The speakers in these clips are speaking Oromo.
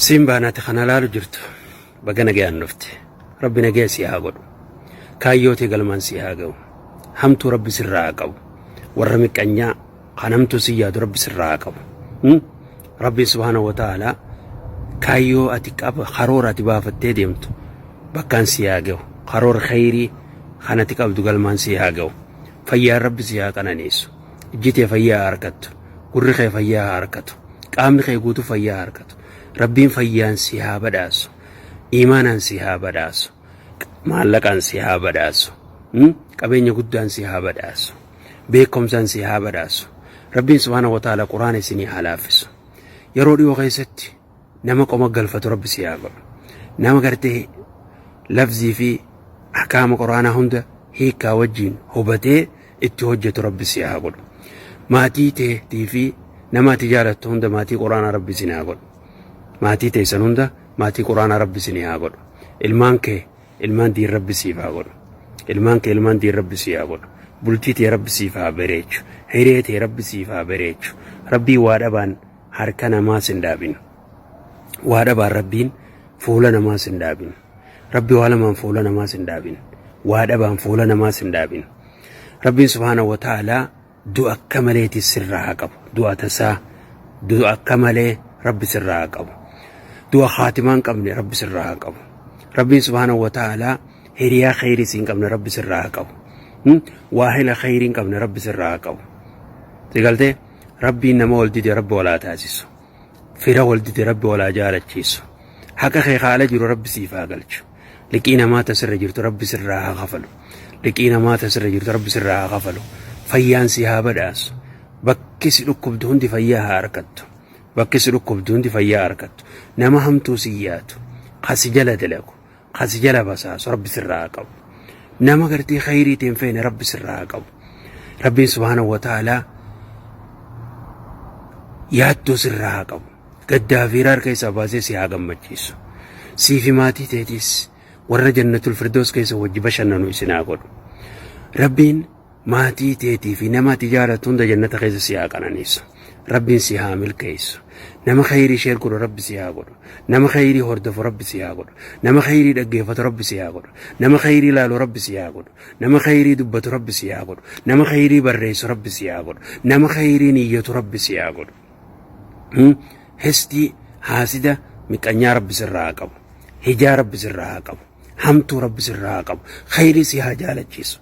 Simbaanaati kana laalu jirtu baga nagayaan dhufte rabbi nagaya si haa godhu kaayyootee galmaan si haa ga'u hamtuu rabbi sirraa haa qabu warra miqqanyaa kan hamtuu si yaadu rabbi sirraa haa qabu rabbi subhaanahu wa ta'aalaa kaayyoo ati qaba karoora ati baafattee deemtu bakkaan si haa ga'u karoora khayrii kan ati qabdu galmaan si haa ga'u fayyaan rabbi si haa qananiisu ijjitee fayyaa argattu gurri kee fayyaa argatu qaamni kee guutuu fayyaa argatu rabbiin fayyaan si haa badhaasu iimaanaan si haa badhaasu maallaqaan si haa badhaasu qabeenya guddaan si haa badhaasu beekumsaan si haa badhaasu rabbiin subhaanahu wa ta'aalaa quraana isinii haa laaffisu yeroo dhiyoo keessatti nama qoma galfatu rabbi si haa godhu nama gartee lafzii fi ahkaama quraanaa hunda hiikaa wajjiin hubatee itti hojjetu rabbi si haa godhu maatii teetii fi nama ati jaalattu hunda maatii quraanaa rabbi si haa godhu maatii teessan hunda maatii quraanaa rabbi si haa godhu ilmaan kee ilmaan diin rabbi siif haa godhu ilmaan kee ilmaan diin rabbi si haa godhu bultii tee rabbi siif haa bareechu hiree tee rabbi siif haa bareechu rabbii waa dhabaan harka namaas hin dhaabin waa dhabaan rabbiin fuula namaas hin dhaabin rabbi waa lamaan fuula namaas hin dhaabin waa dhabaan fuula namaas hin dhaabin rabbiin subhaanahu wa ta'aalaa du'a akka maleetii sirraa haa qabu du'a tasaa du'a akka malee rabbi sirraa haa qabu du'a khaatimaan qabne rabbi sirraa haa qabu rabbiin subhaanahu wa ta'aalaa hiriyaa khayrii siin qabne rabbi sirraa haa qabu waahila khayriin qabne rabbi sirraa haa qabu sigaltee rabbiin nama wal dide rabbi walaa taasisu fira wal dide rabbi walaa jaalachiisu haqa kee haala jiru rabbi siif haa galchu liqii namaa tasirra jirtu rabbi sirraa haa kafalu liqii namaa tasirra jirtu rabbi sirraa haa kafalu fayyaan si haa badhaasu bakki si dhukkubdu hundi fayyaa haa argattu bakki si dhukkubdu hundi fayyaa argattu nama hamtuu si yaatu kasi jala dalagu kasi jala basaasu rabbi sirraa haa qabu nama gartii khayriitiin feene rabbi sirraa haa qabu rabbiin subhaanahu wa ta'aalaa yaaddoo sirraa haa qabu gaddaa fi raarka isaa baasee si haa gammachiisu siifi maatii teetiis warra jannatul firdoos keessa wajji bashannanu isin haa godhu rabbiin maatii teetii fi nama ati jaalatu hunda jannata keessa si haa qananiisu rabbiin si haa milkeessu nama khayrii sheer godhu rabbi si haa godhu nama khayrii hordofu rabbi si haa godhu nama khayrii dhaggeeffatu rabbi si haa godhu nama khayrii laalu rabbi si haa godhu nama khayrii dubbatu rabbi si haa godhu nama khayrii barreessu rabbi si haa godhu nama khayrii niyyatu rabbi si haa godhu hestii haasida miqanyaa rabbi sirraa haa qabu hijaa rabbi sirraa haa qabu hamtuu rabbi sirraa haa qabu khayrii si haa jaalachiisu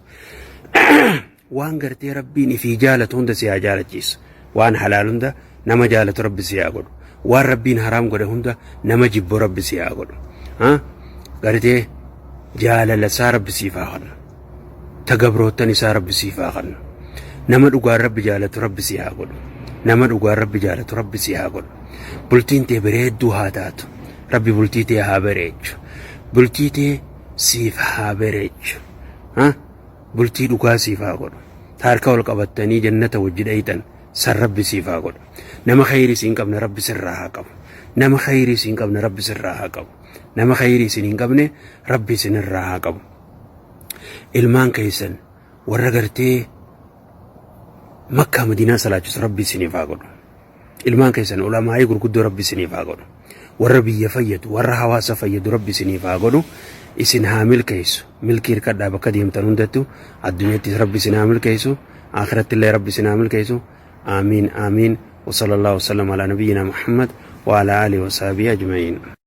waan gartee rabbiin ifii jaalatu hunda si haa jaalachiisu waan halaal hunda nama jaalatu rabbi si haa godhu waan rabbiin haraam godhe hunda nama jibbu rabbi si haa godhu gartee jaalala isaa rabbi siif haa kennu tagabroottan isaa rabbi siif haa kennu nama dhugaan rabbi jaalatu rabbi si haa godhu nama dhugaan rabbi jaalatu rabbi si haa godhu bultiin tee bareedduu haa taatu rabbi bultii tee haa bareechu bultii tee siif haa bareechu bultii dhugaa siif haa godhu harka wal qabattanii jannata wajji dhayxan san rabbi siif haa godhu nama khayrii siin qabne rabbi sirraa haa qabu nama khayrii siin qabne rabbi sirraa haa qabu nama khayrii siin hin qabne rabbi sinirraa haa qabu ilmaan keessan warra gartee makkaa madiinaa salaachisu rabbi isiniif haa godhu ilmaan keessan ulamaa'ii gurguddoo rabbi isiniif haa godhu warra biyya fayyadu warra hawaasa fayyadu rabbi isiniif haa godhu isin haa milkeessu milkii hirkadhaa bakka deemtan hundattu addunyaattis rabbi isin haa milkeessu akhiratti illee rabbi isin haa milkeessu آمين آمين وصلى الله وسلم على نبينا محمد وعلى آله وصحبه أجمعين.